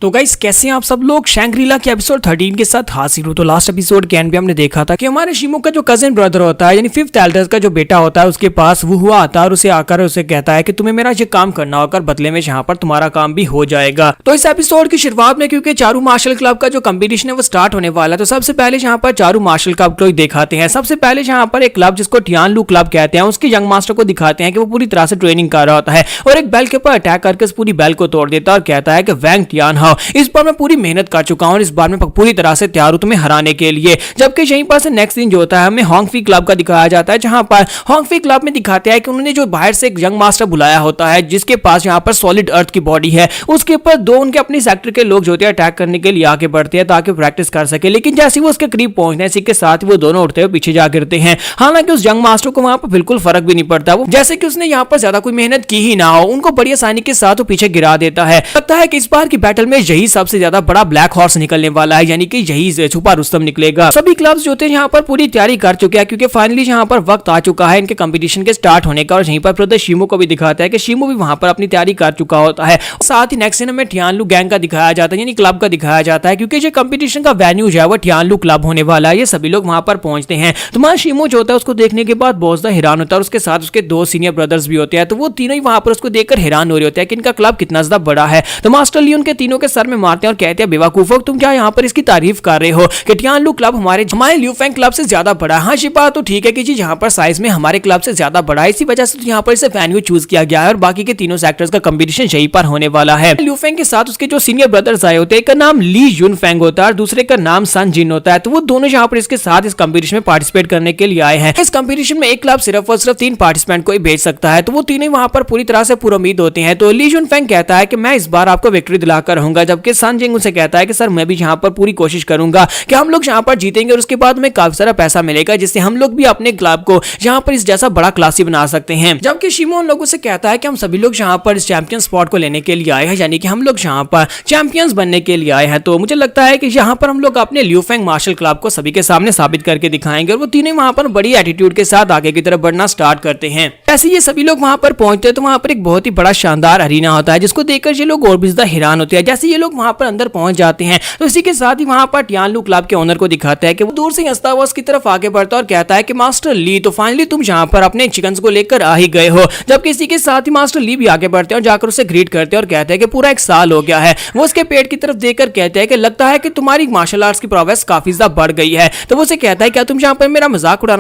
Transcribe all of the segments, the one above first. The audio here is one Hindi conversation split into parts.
तो गाइस कैसे हैं आप सब लोग। शैंग्रीला के एपिसोड 13 के साथ हाजिर हूं। तो लास्ट एपिसोड के एंड पे हमने देखा था कि हमारे शिमो का जो कजिन ब्रदर होता है यानी फिफ्थ एल्डर का जो बेटा होता है उसके पास वो हुआ आता है और उसे आकर उसे कहता है कि तुम्हें मेरा ये काम करना होगा, बदले में यहाँ पर तुम्हारा काम भी हो जाएगा। तो इस एपिसोड की शुरुआत में क्योंकि चारू मार्शल क्लब का जो कंपटीशन है वो स्टार्ट होने वाला है, तो सबसे पहले यहाँ पर चारू मार्शल क्लब को दिखाते हैं। सबसे पहले यहाँ पर एक क्लब जिसको टियानलू क्लब कहते हैं उसके यंग मास्टर को दिखाते हैं कि वो पूरी तरह से ट्रेनिंग कर रहा होता है और एक बेल के ऊपर अटैक करके उस पूरी बेल को तोड़ देता है और कहता है कि वैंग टियान हाओ, इस पर मैं पूरी मेहनत कर चुका हूं और इस बार मैं पूरी तरह से तैयार हूं तुम्हें हराने के लिए। जबकि यहीं पर से नेक्स्ट दिन जो होता है हमें होंगफी क्लब का दिखाया जाता है, जहां पर होंगफी क्लब में दिखाते हैं कि उन्होंने जो बाहर से एक यंग मास्टर बुलाया होता है जिसके पास यहां पर सॉलिड अर्थ की बॉडी है, उसके ऊपर दो उनके अपने सेक्टर के लोग जो होते हैं अटैक करने के लिए आगे बढ़ते हैं ताकि प्रैक्टिस कर सके। लेकिन जैसे वो उसके करीब पहुंचते हैं इसी के साथ वो दोनों उठते हुए पीछे जा गिरते हैं। हालांकि उस यंग मास्टर को वहां पर बिल्कुल फर्क भी नहीं पड़ता, वो जैसे कि उसने यहां पर ज्यादा कोई मेहनत की ही ना हो, उनको बड़ी आसानी के साथ वो पीछे गिरा देता है। लगता है कि इस बार की बैटल में यही सबसे ज्यादा बड़ा ब्लैक हॉर्स निकलने वाला है, यानी कि यही छुपा रुस्तम निकलेगा। सभी क्लब्स जो होते हैं यहाँ पर पूरी तैयारी कर चुके हैं क्योंकि फाइनली यहाँ पर वक्त आ चुका है इनके कंपटीशन के स्टार्ट होने का। और यहीं पर ब्रदर शिमो को भी दिखाता है कि शिमो भी वहां पर अपनी तैयारी कर चुका होता है। साथ ही नेक्स्ट सीन में टियानलू गैंग का दिखाया जाता है, यानी क्लब का दिखाया जाता है क्योंकि जो कंपटीशन का वेन्यू जो है वो टियानलू क्लब होने वाला है। ये सभी लोग वहां पर पहुंचते हैं। तो मां शिमो जो होता है उसको देखने के बाद बहुत ज्यादा हैरान होता है और उसके साथ उसके दो सीनियर ब्रदर्स भी होते हैं। तो वो तीनों ही वहां पर उसको देखकर हैरान हो रहे होते हैं कि इनका क्लब कितना ज्यादा बड़ा है। तो मास्टर ली उनके तीनों के सर में मारते हैं और कहते हैं बेवकूफो तुम क्या यहाँ पर इसकी तारीफ कर रहे हो कि टियानलू क्लब हमारे ल्यूफेंग क्लब से ज्यादा बड़ा है। हाँ ये बात तो ठीक है कि जी यहाँ पर साइज में हमारे क्लब से ज्यादा बड़ा है, इसी वजह से तो यहाँ पर इसे वेन्यू चूज किया गया है और बाकी के तीनों सेक्टर्स का कंपटीशन यहीं पर होने वाला है। ल्यूफेंग के साथ उसके जो सीनियर ब्रदर्स आए होते हैं, एक का नाम ली युनफेंग होता है और दूसरे का नाम सन जिन होता है। तो वो दोनों यहाँ पर इसके साथ इस कंपटीशन में पार्टिसिपेट करने के लिए आए हैं। इस कंपटीशन में एक क्लब सिर्फ और सिर्फ 3 पार्टिसिपेंट को ही भेज सकता है, तो वो तीनों वहां पर पूरी तरह से पूरी उम्मीद होते हैं। तो ली युनफेंग कहता है कि मैं इस बार आपको विक्ट्री दिलाकर रहूंगा, जबकि सन जिंग उनसे कहता है कि सर मैं भी यहाँ पर पूरी कोशिश करूंगा कि हम लोग यहाँ पर जीतेंगे और उसके बाद में काफी सारा पैसा मिलेगा जिससे हम लोग भी अपने क्लब को यहाँ पर इस जैसा बड़ा क्लासी बना सकते हैं। जबकि शिमो उन लोगों से कहता है कि हम सभी लोग यहाँ पर इस चैंपियन स्पॉट को लेने के लिए आए हैं, यानी कि हम लोग यहाँ पर चैंपियंस बनने के लिए आए हैं। तो मुझे लगता है कि यहाँ पर हम लोग अपने ल्यूफेंग मार्शल क्लब को सभी के सामने साबित करके दिखाएंगे और वो तीनों वहां पर बड़ी एटीट्यूड के साथ आगे की तरफ बढ़ना स्टार्ट करते हैं। ऐसे ये सभी लोग वहां पर पहुंचते हैं तो वहां पर एक बहुत ही बड़ा शानदार अरीना होता है जिसको देखकर ये लोग और भी ज्यादा हैरान होते हैं। जैसे ये लोग वहां पर अंदर पहुंच जाते हैं तो इसी के साथ ही वहां पर टियानलू क्लब के ओनर को दिखाता है कि वो दूर से हंसता हुआ उसकी तरफ आगे बढ़ता है और कहता है कि मास्टर ली तो फाइनली तुम यहाँ पर अपने चिकन्स को लेकर आ ही गए हो। जबकि इसी के साथ ही मास्टर ली भी आगे बढ़ते हैं और जाकर उसे ग्रीट करते हैं और कहते हैं कि पूरा 1 साल हो गया है। वो उसके पेट की तरफ देखकर कहते हैं कि लगता है कि तुम्हारी मार्शल आर्ट्स की प्रोग्रेस काफी ज्यादा बढ़ गई है। तो वो उसे कहता है क्या तुम यहाँ पर मेरा मजाक उड़ा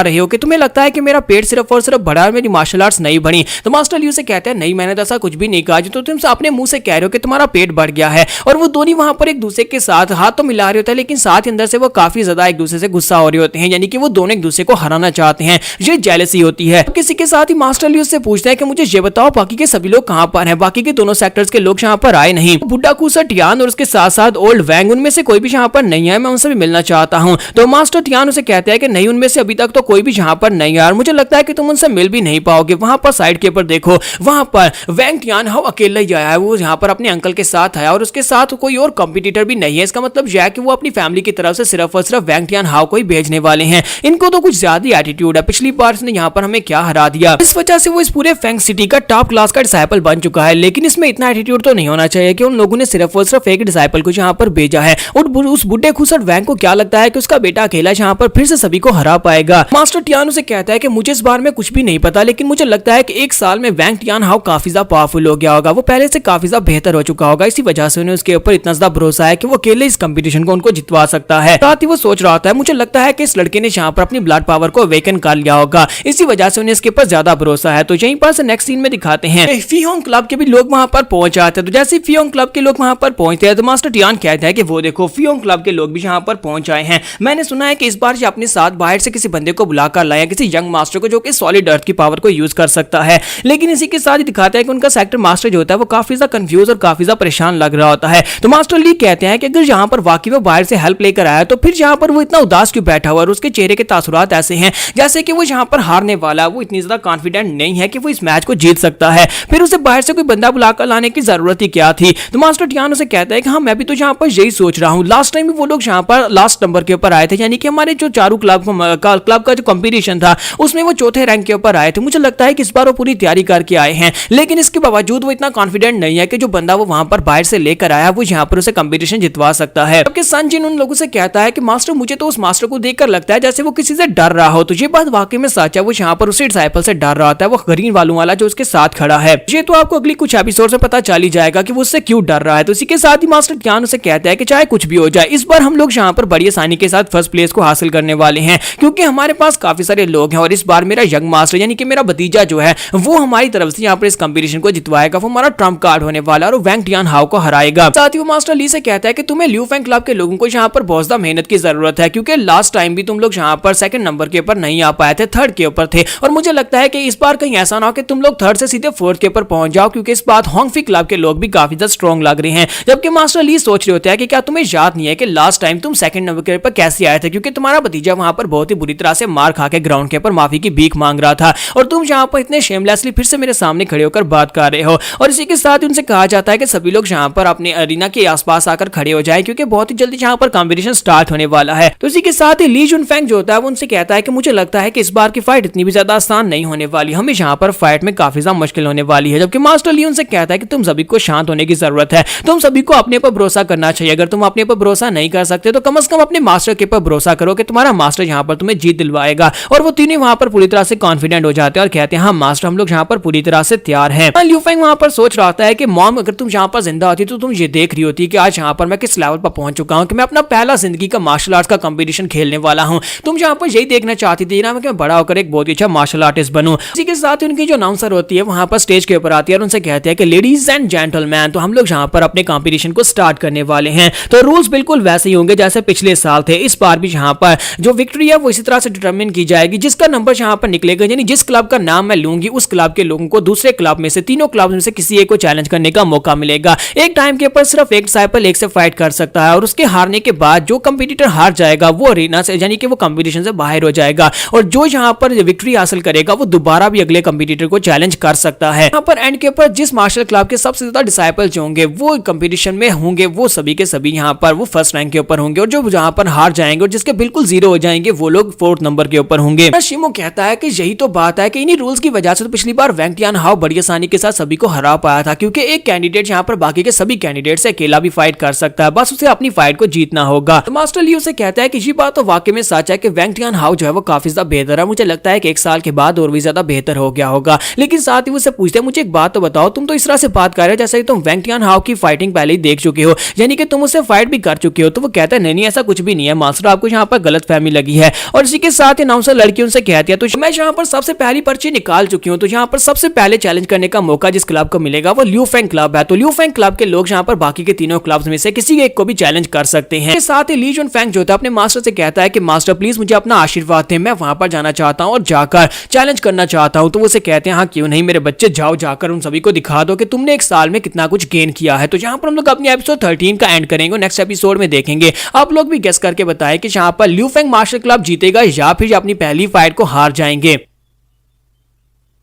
रहे हो कि तुम्हें लगता है कि मेरा पेट सिर्फ और सिर्फ बढ़ा और मेरी मार्शल आर्ट्स नहीं बढ़ी। तो मास्टर ली उसे कहते हैं नहीं मैंने तो ऐसा कुछ भी नहीं कहा, जो तुम अपने मुंह से कह रहे हो कि तुम्हारा पेट बढ़ गया है। और वो दोनों वहां पर एक दूसरे के साथ हाथ तो मिला रहे होते हैं लेकिन साथ अंदर से वो काफी ज्यादा एक दूसरे से गुस्सा हो रहे होते हैं, यानी कि वो दोनों एक दूसरे को हराना चाहते हैं। ये जेलसी होती है। किसी के साथ ही मास्टर ली उससे पूछता है कि मुझे ये बताओ बाकी के सभी लोग कहां पर हैं, बाकी के दोनों सेक्टर्स के लोग यहाँ पर आए नहीं। बुड्ढा कूसा टियान और उसके साथ साथ ओल्ड वैंग उनमें से कोई भी यहाँ पर नहीं है, मैं उनसे भी मिलना चाहता हूँ। तो मास्टर टियान उसे कहते हैं कि नहीं उनमें से अभी तक तो कोई भी यहाँ पर नहीं है और मुझे लगता है कि तुम उनसे मिल भी नहीं पाओगे। वहां पर साइड के ऊपर देखो, वहां पर वैंग टियान हाउ अकेला ही आया है, वो यहाँ पर अपने अंकल के साथ आया और उसके साथ कोई और कंपटीटर भी नहीं है। इसका मतलब यह है कि वो अपनी फैमिली की तरफ से सिर्फ और सिर्फ वैंग टियान हाउ को ही भेजने वाले हैं। इनको तो कुछ ज्यादा एटीट्यूड है, पिछली बार ने यहाँ पर हमें क्या हरा दिया। इस वजह से वो इस पूरे फैंग सिटी का टॉप क्लास का डिसाइपल बन चुका है। लेकिन इसमें इतना एटीट्यूड तो नहीं होना चाहिए कि उन लोगों ने सिर्फ और सिर्फ एक डिसाइपल को यहाँ पर भेजा है। और उस बुड्ढे खुसर वैंग को क्या लगता है कि उसका बेटा अकेला यहाँ पर फिर से सभी को हरा पाएगा। मास्टर टियान से कहता है कि मुझे इस बार में कुछ भी नहीं पता, लेकिन मुझे लगता है कि 1 साल में वैंग टियान हाउ काफी ज्यादा पावरफुल हो गया होगा, वो पहले से काफी ज्यादा बेहतर हो चुका होगा। इसी वजह से उन्हें उसके ऊपर इतना ज्यादा भरोसा है कि वो अकेले इस कंपटीशन को उनको जितवा सकता है। साथ ही वो सोच रहा था मुझे लगता है कि इस लड़के ने यहाँ पर अपनी ब्लड पावर को अवेकन कर लिया होगा, इसी वजह से उन्हें इसके ऊपर ज्यादा भरोसा है। तो यहीं पर से नेक्स्ट सीन में दिखाते हैं फियोंग क्लब के भी लोग वहां पर पहुंच जाते हैं। तो जैसे फियोंग क्लब के लोग वहां पर पहुंचते हैं तो मास्टर टियान कहता है कि वो देखो फियोंग क्लब के लोग भी यहाँ पर पहुंच आए हैं। मैंने सुना है कि इस बार ये अपने साथ बाहर से किसी बंदे को बुलाकर लाए, किसी यंग मास्टर को जो कि सॉलिड अर्थ की पावर को यूज कर सकता है। लेकिन इसी के साथ ही दिखाता है कि उनका सेक्टर मास्टर जो होता है वो काफी ज्यादा कंफ्यूज और काफी ज्यादा परेशान लग रहा होता है। तो मास्टर ली कहते हैं कि अगर यहाँ पर वाकई में बाहर से हेल्प लेकर आया तो फिर यहाँ पर वो इतना उदास क्यों बैठा हुआ और उसके चेहरे के तासुरात ऐसे हैं जैसे कि वो यहाँ पर हारने वाला, वो इतनी ज्यादा कॉन्फिडेंट नहीं है कि वो इस मैच को जीत सकता है। फिर उसे बाहर से कोई बंदा बुलाकर लाने की जरूरत ही क्या थी। तो मास्टर टियान उसे कहता है कि हाँ मैं भी तो यहाँ पर यही सोच रहा हूँ। लास्ट टाइम वो लोग यहाँ पर लास्ट नंबर के ऊपर आए थे, यानी कि हमारे जो चारू क्लब का जो कंपटीशन था उसमें वो चौथे रैंक के ऊपर आए थे। मुझे लगता है कि इस बार वो पूरी तैयारी करके आए हैं, लेकिन इसके बावजूद वो इतना कॉन्फिडेंट नहीं है कि जो बंदा वो वहां पर बाहर फाइट से लेकर आया वो यहाँ पर उसे कंपटीशन जितवा सकता है। जबकि सन जिन उन लोगों से कहता है कि मास्टर मुझे तो उस मास्टर को देखकर लगता है जैसे वो किसी से डर रहा हो। तो ये बात वाकई में सच है, वो यहाँ पर उसी डिसाइपल से डर रहा होता है, वो ग्रीन वालों वाला जो उसके साथ खड़ा है। ये तो आपको अगली कुछ एपिसोड में पता चल ही जाएगा कि वो उससे क्यों डर रहा है। तो इसी के साथ ही मास्टर टियान उसे कहता है कि चाहे कुछ भी हो जाए इस बार हम लोग यहाँ पर बड़ी आसानी के साथ फर्स्ट प्लेस को हासिल करने वाले हैं, क्योंकि हमारे पास काफी सारे लोग हैं और इस बार मेरा यंग मास्टर यानी कि मेरा भतीजा जो है वो हमारी तरफ से यहाँ पर इस कंपटीशन को जितवाएगा, वो हमारा ट्रम्प कार्ड होने वाला है और वैंग टियान हाओ को हराएगा। साथ ही वो मास्टर ली से कहता है कि तुम्हें ल्यू फेंग क्लब के लोगों को यहाँ पर बहुत ज्यादा मेहनत की जरूरत है, क्योंकि लास्ट टाइम भी तुम लोग यहाँ पर सेकंड नंबर के ऊपर नहीं आ पाए थे, थर्ड के ऊपर थे, और मुझे लगता है कि इस बार कहीं ऐसा ना हो कि तुम लोग थर्ड से सीधे फोर्थ के ऊपर पहुंच जाओ, क्योंकि इस बार होंगफी क्लब के लोग भी काफी ज्यादा स्ट्रॉन्ग लग रहे हैं। जबकि मास्टर ली सोच रहे होते हैं कि क्या तुम्हें याद नहीं है कि लास्ट टाइम तुम सेकंड नंबर के ऊपर कैसे आए थे, क्योंकि तुम्हारा भतीजा वहां पर बहुत ही बुरी तरह से मार खा के ग्राउंड के ऊपर माफी की भीख मांग रहा था और तुम यहाँ पर इतने शेमलेसली फिर से मेरे सामने खड़े होकर बात कर रहे हो। और इसी के साथ उनसे कहा जाता है कि सभी लोग यहाँ पर अपने अरीना के आसपास आकर खड़े हो जाए, क्योंकि बहुत ही जल्दी यहाँ पर कंपटीशन स्टार्ट होने वाला है। तो इसी के साथ ही ली जुनफेंग जो होता है वो उनसे कहता है कि मुझे लगता है कि इस बार की फाइट इतनी भी ज्यादा आसान नहीं होने वाली, हमें यहाँ पर फाइट में काफी ज्यादा मुश्किल होने वाली है। जबकि मास्टर ली उनसे कहता है कि तुम सभी को शांत होने की जरूरत है, तुम सभी को अपने पर भरोसा करना चाहिए। अगर तुम अपने पर भरोसा नहीं कर सकते तो कम से कम अपने मास्टर के पर भरोसा करो कि तुम्हारा मास्टर यहाँ पर तुम्हें जीत दिलवाएगा। और वो तीनों वहां पर पूरी तरह से कॉन्फिडेंट हो जाते हैं और कहते हैं हाँ मास्टर हम लोग यहाँ पर पूरी तरह से तैयार हैं। ल्यू फेंग वहां पर सोच रहा होता है कि मॉम अगर तुम यहाँ पर जिंदा होती तो तुम ये देख रही होती कि आज यहाँ पर मैं किस लेवल पर पहुंच चुका हूँ कि मैं अपना पहला जिंदगी का मार्शल आर्ट्स का कंपटीशन खेलने वाला हूँ। तुम यहाँ पर यही देखना चाहती थी ना मैं बड़ा होकर एक बहुत ही अच्छा मार्शल आर्टिस्ट बनूं। इसी के साथ उनकी जो अनाउंसर होती है वहां पर स्टेज के ऊपर आती है और उनसे कहते हैं कि लेडीज एंड जेंटलमैन तो हम लोग यहाँ पर अपने कंपटीशन को स्टार्ट करने वाले हैं। तो रूल्स बिल्कुल वैसे ही होंगे जैसे पिछले साल थे। इस बार भी यहाँ पर जो विक्ट्री है वो इसी तरह से डिटरमिन की जाएगी, जिसका नंबर यहाँ पर निकलेगा यानी जिस क्लब का नाम मैं लूंगी उस क्लब के लोगों को दूसरे क्लब में से तीनों क्लब में से किसी एक को चैलेंज करने का मौका मिलेगा। एक टाइम के ऊपर सिर्फ एक डिसाइपल एक से फाइट कर सकता है और उसके हारने के बाद जो कंपटीटर हार जाएगा वो अरीना से यानी कि वो कंपटीशन से बाहर हो जाएगा और जो यहाँ पर विक्ट्री हासिल करेगा वो दोबारा भी अगले कंपटीटर को चैलेंज कर सकता है। यहाँ पर एंड के ऊपर जिस मार्शल क्लब के सबसे ज्यादा डिसाइपल जो होंगे वो कंपटीशन में होंगे वो सभी के सभी यहाँ पर वो फर्स्ट रैंक के ऊपर होंगे और जो यहाँ पर हार जाएंगे और जिसके बिल्कुल जीरो हो जाएंगे वो लोग फोर्थ नंबर के ऊपर होंगे। शिमो कहता है कि यही तो बात है कि इन्हीं रूल्स की वजह से तो पिछली बार वैंग टियान हाओ बड़ी आसानी के साथ सभी को हरा पाया था, क्योंकि एक कैंडिडेट यहाँ पर बाकी के सभी कैंडिडेट से अकेला भी फाइट कर सकता है, बस उसे अपनी फाइट को जीतना होगा। तो मास्टर लियो से कहता है कि ये बात तो वाकई में सच है कि वैंग टियान हाओ जो है वो काफी ज्यादा बेहतर है, मुझे लगता है कि एक साल के बाद और भी ज्यादा बेहतर हो गया होगा। लेकिन साथ ही उससे पूछते हैं मुझे एक बात तो बताओ, तुम तो इस तरह से बात कर रहे हो जैसे कि तुम वैंग टियान हाओ की फाइटिंग पहले ही देख चुके हो, यानी कि तुम उससे फाइट भी कर चुके हो। तो वो कहता है नहीं ऐसा कुछ भी नहीं है मास्टर, आपको यहाँ पर गलत फहमी लगी है। और इसी के साथ अनाउंसर लड़की उनसे कहती है तो मैं यहाँ पर सबसे पहली पर्ची निकाल चुकी हूँ, तो यहाँ पर सबसे पहले चैलेंज करने का मौका जिस क्लब को मिलेगा वो ल्यू फेंग क्लब है। तो ल्यू फेंग क्लब के लोग यहाँ पर बाकी के तीनों क्लब्स में से किसी एक को भी चैलेंज कर सकते हैं। साथ ही ली जुन फेंग जो होता है अपने मास्टर से कहता है कि मास्टर प्लीज मुझे अपना आशीर्वाद दें, मैं वहां पर जाना चाहता हूँ और जाकर चैलेंज करना चाहता हूँ। तो वो उसे कहते हैं हाँ क्यों नहीं मेरे बच्चे, जाओ जाकर उन सभी को दिखा दो कि तुमने एक साल में कितना कुछ गेन किया है। तो यहाँ पर हम लोग अपनी एपिसोड 13 का एंड करेंगे, नेक्स्ट एपिसोड में देखेंगे। आप लोग भी गेस करके बताएं कि यहाँ पर ल्यू फेंग मार्शल क्लब जीतेगा या फिर अपनी पहली फाइट को हार जाएंगे।